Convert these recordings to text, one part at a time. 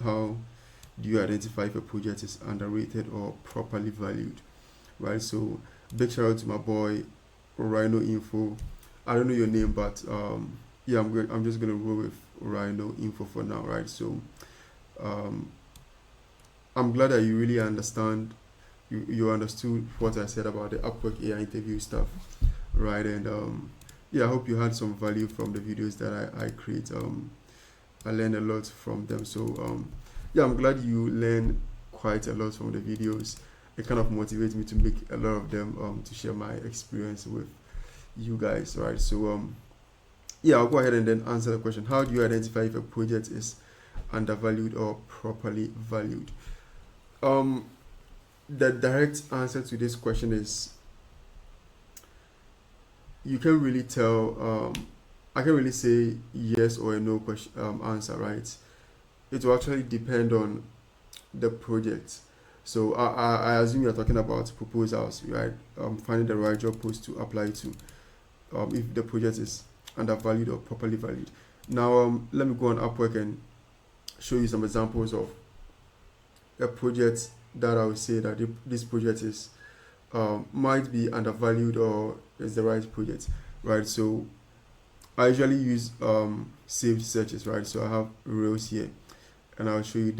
how do you identify if a project is underrated or properly valued, right? So big shout out to my boy Rhino Info. I don't know your name, but yeah, I'm just gonna roll with Rhino Info for now, right? So um, I'm glad that you really understand. You understood what I said about the Upwork AI interview stuff, right? And yeah, I hope you had some value from the videos that I create. I learned a lot from them. So yeah, I'm glad you learned quite a lot from the videos. It kind of motivates me to make a lot of them to share my experience with you guys, right? So yeah, I'll go ahead and then answer the question. How do you identify if a project is undervalued or properly valued? Um, the direct answer to this question is you can really tell. I can really say yes or a no question answer, right? It will actually depend on the project. So I assume you're talking about proposals, right? Finding the right job post to apply to. If the project is undervalued or properly valued. Now, let me go on Upwork and show you some examples of a project that I would say that this project is might be undervalued or is the right project, right? So I usually use saved searches, right? So I have Rails here, and I'll show you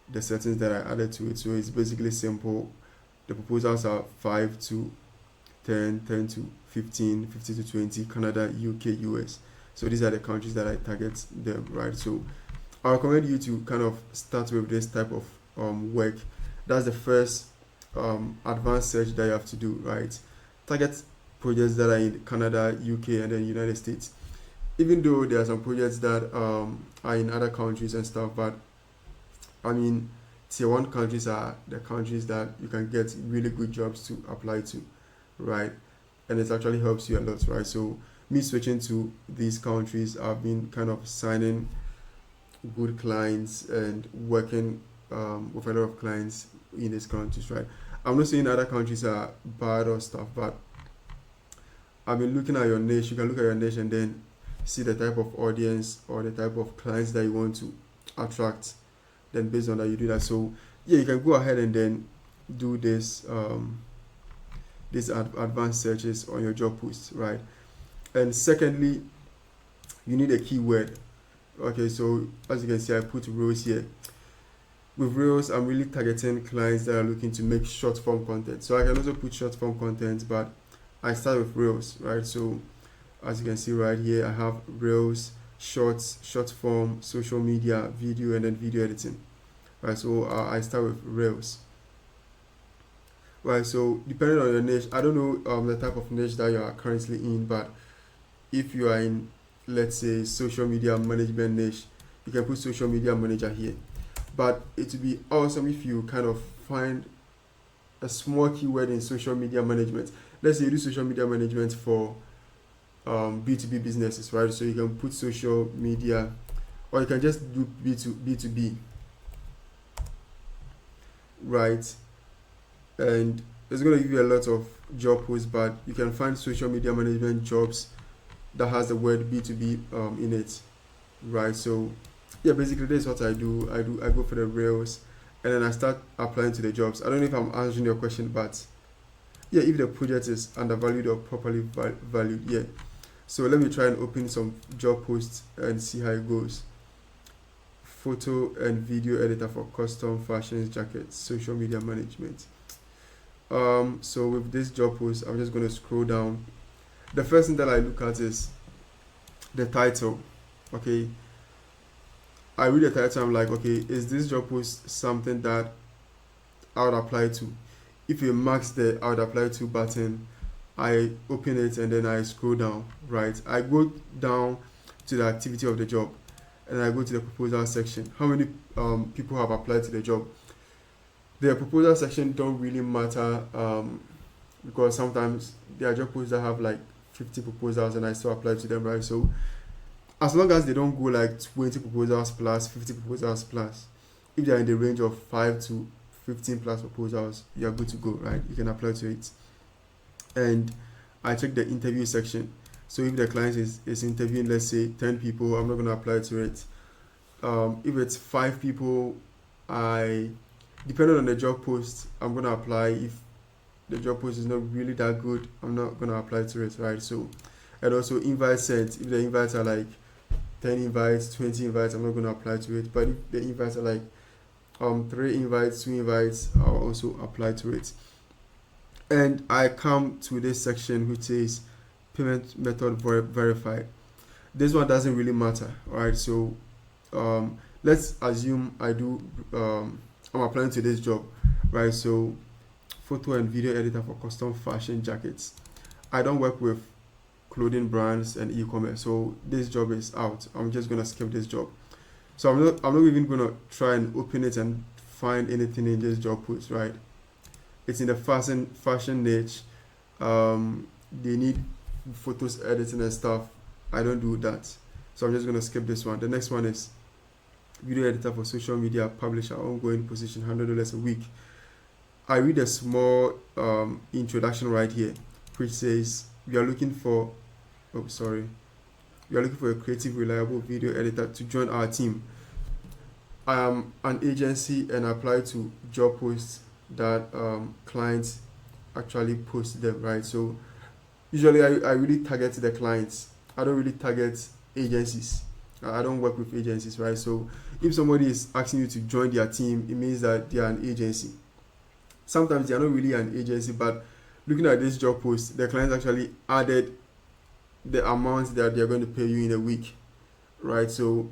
the settings that I added to it. So it's basically simple. The proposals are 5 to 10, 10 to 15, 15 to 20, Canada, UK, US. So these are the countries that I target them, right? So I recommend you to kind of start with this type of work. That's the first advanced search that you have to do, right? Target projects that are in Canada, UK, and then United States. Even though there are some projects that are in other countries and stuff, but I mean, tier one countries are the countries that you can get really good jobs to apply to, right? And it actually helps you a lot, right? So me switching to these countries, I've been kind of signing good clients and working with a lot of clients in these countries, right? I'm not saying other countries are bad or stuff, but I've been looking at your niche. You can look at your niche and then see the type of audience or the type of clients that you want to attract. Then based on that, you do that. So yeah, you can go ahead and then do this advanced searches on your job posts, right? And secondly, you need a keyword. Okay, so as you can see, I put Reels here. With Reels, I'm really targeting clients that are looking to make short form content. So I can also put short form content, but I start with Reels, right? So as you can see right here, I have Reels, shorts, short form, social media, video, and then video editing, right? So I start with Reels, right? So depending on your niche, I don't know the type of niche that you are currently in, but if you are in, let's say, social media management niche, you can put social media manager here. But it would be awesome if you kind of find a small keyword in social media management. Let's say you do social media management for B2B businesses, right? So you can put social media, or you can just do B2B, right? And it's going to give you a lot of job posts, but you can find social media management jobs that has the word B2B in it, right? So yeah, basically this is what I do. I go for the Reels, and then I start applying to the jobs. I don't know if I'm answering your question, but yeah, if the project is undervalued or properly valued, yeah. So let me try and open some job posts and see how it goes. Photo and video editor for custom fashions, jackets, social media management. So with this job post, I'm just going to scroll down. The first thing that I look at is the title. Okay, I read the title, I'm like, okay, is this job post something that I would apply to? If it marks the I would apply to button, I open it and then I scroll down, right? I go down to the activity of the job and I go to the proposal section. How many people have applied to the job? The proposal section don't really matter because sometimes there are job posts that have like 50 proposals and I still apply to them, right? So as long as they don't go like 20 proposals plus 50 proposals plus, if they're in the range of 5 to 15 plus proposals, you're good to go, right? You can apply to it. And I check the interview section. So if the client is interviewing, let's say 10 people, I'm not going to apply to it. If it's 5 people, I depending on the job post, I'm gonna apply. If the job post is not really that good, I'm not gonna apply to it, right? So, and also invites sent. If the invites are like 10 invites, 20 invites, I'm not gonna apply to it. But if the invites are like 3 invites, 2 invites, I'll also apply to it. And I come to this section which says payment method verified. This one doesn't really matter, alright? So let's assume I'm applying to this job, right? So photo and video editor for custom fashion jackets. I don't work with clothing brands and e-commerce, so this job is out. I'm just gonna skip this job. So I'm not even gonna try and open it and find anything in this job post, right? It's in the fashion niche. They need photos editing and stuff. I don't do that, so I'm just gonna skip this one. The next one is video editor for social media publisher, ongoing position, $100 a week. I read a small introduction right here, which says we are looking for. Oh, sorry. We are looking for a creative, reliable video editor to join our team. I am an agency and apply to job posts that clients actually post them, right? So usually I really target the clients. I don't really target agencies. I don't work with agencies, right? So if somebody is asking you to join their team, it means that they are an agency. Sometimes they are not really an agency, but looking at this job post, the clients actually added the amount that they're going to pay you in a week, right? So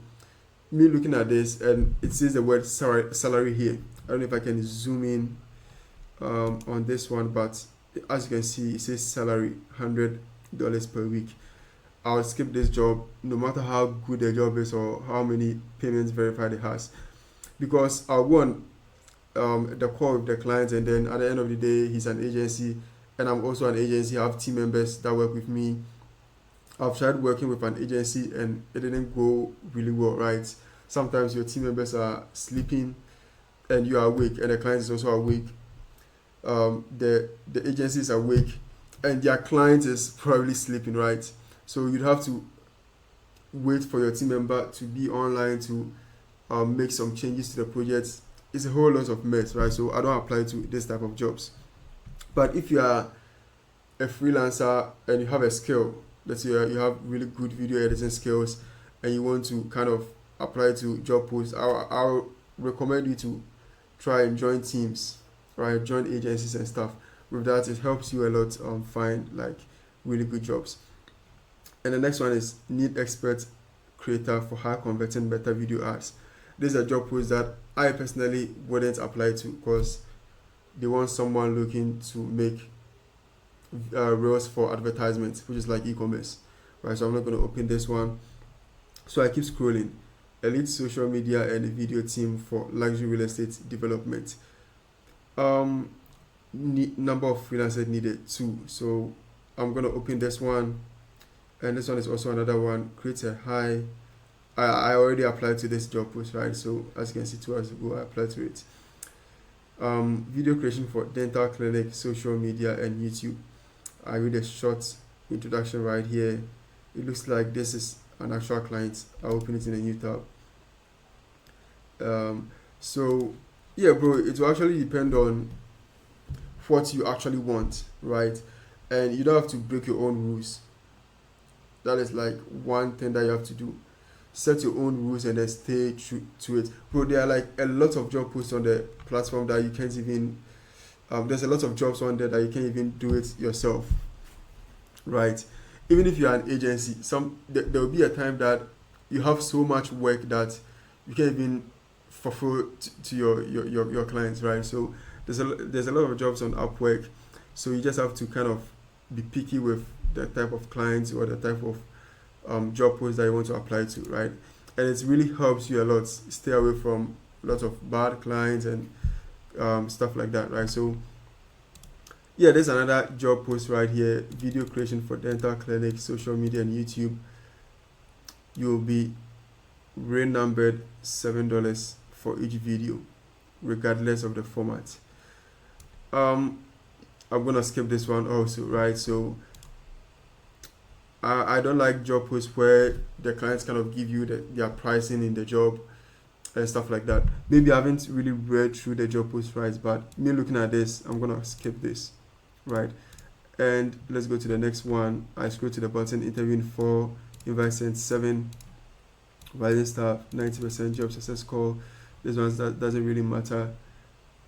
me looking at this, and it says the word salary here. I don't know if I can zoom in on this one, but as you can see, it says salary $100 per week. I'll skip this job no matter how good the job is or how many payments verified it has, because I'll go on the call with the client, and then at the end of the day, he's an agency and I'm also an agency. I have team members that work with me. I've tried working with an agency and it didn't go really well, right? Sometimes your team members are sleeping and you are awake, and the client is also awake. The agency is awake and their client is probably sleeping, right? So you'd have to wait for your team member to be online to make some changes to the project. It's a whole lot of mess, right? So I don't apply to this type of jobs. But if you are a freelancer and you have a skill, let's say you have really good video editing skills and you want to kind of apply to job posts, I'll recommend you to try and join teams, right? Join agencies and stuff. With that, it helps you a lot find like really good jobs. And the next one is need expert creator for high converting better video ads. This is a job post that I personally wouldn't apply to because they want someone looking to make reels for advertisements, which is like e-commerce, right? So I'm not going to open this one. So I keep scrolling. Elite social media and video team for luxury real estate development. Number of freelancers needed 2. So I'm going to open this one. And this one is also another one. Create a high. I already applied to this job post, right? So as you can see, 2 hours ago, I applied to it. Video creation for dental clinic, social media, and YouTube. I read a short introduction right here. It looks like this is an actual client. I'll open it in a new tab. So yeah, bro, it will actually depend on what you actually want, right? And you don't have to break your own rules. That is like one thing that you have to do. Set your own rules and then stay true to it. Bro, there are like a lot of job posts on the platform that you can't even there's a lot of jobs on there that you can't even do it yourself, right? Even if you're an agency, there will be a time that you have so much work that you can't even fulfill to your clients, right? So there's a lot of jobs on Upwork, so you just have to kind of be picky with the type of clients or the type of job posts that you want to apply to, right? And it really helps you a lot stay away from lots of bad clients and stuff like that, right? So yeah, there's another job post right here: video creation for dental clinic, social media, and YouTube. You'll be renumbered $7 for each video, regardless of the format. I'm gonna skip this one also, right? So I don't like job posts where the clients kind of give you their pricing in the job and stuff like that. Maybe I haven't really read through the job post, right? But me looking at this, I'm gonna skip this, right? And let's go to the next one. I scroll to the button interviewing for invite sent 7 rising staff 90% job success call. This one that doesn't really matter.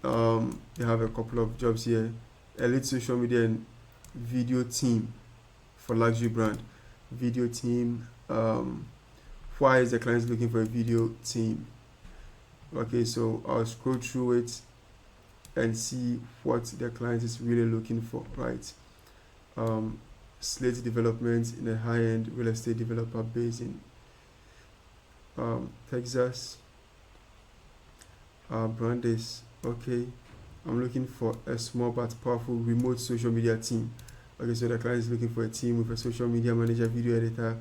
They have a couple of jobs here. Elite social media and video team for luxury brand. Video team. Why is the client looking for a video team? Okay, so I'll scroll through it and see what the client is really looking for, right? Slate development in a high-end real estate developer based in Texas. Brand is okay. I'm looking for a small but powerful remote social media team. Okay, so the client is looking for a team with a social media manager, video editor,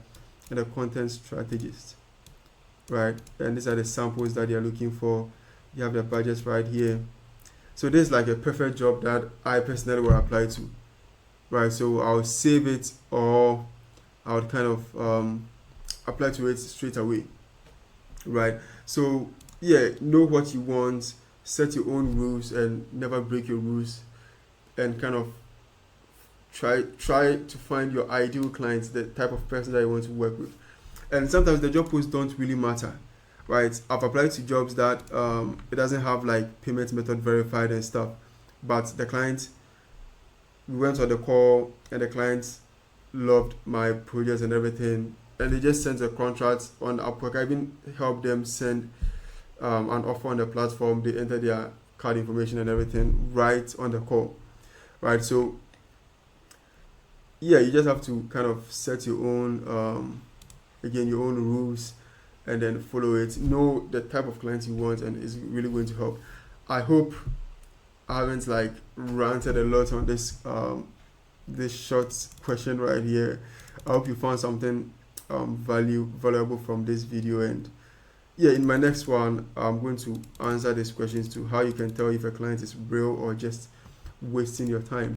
and a content strategist, right? And these are the samples that they are looking for. You have their budgets right here. So this is like a perfect job that I personally will apply to, right? So I'll save it, or I would kind of apply to it straight away, right? So yeah, know what you want, set your own rules and never break your rules, and kind of try to find your ideal clients, the type of person that you want to work with. And sometimes the job posts don't really matter, right? I've applied to jobs that it doesn't have like payment method verified and stuff, but the client, we went on the call and the client loved my projects and everything, and they just sent a contract on Upwork. I even helped them send an offer on the platform. They enter their card information and everything right on the call, right? So yeah, you just have to kind of set your own again, your own rules, and then follow it. Know the type of clients you want, and it's really going to help. I hope I haven't like ranted a lot on this short question right here. I hope you found something valuable from this video. And yeah, in my next one, I'm going to answer these questions to how you can tell if a client is real or just wasting your time.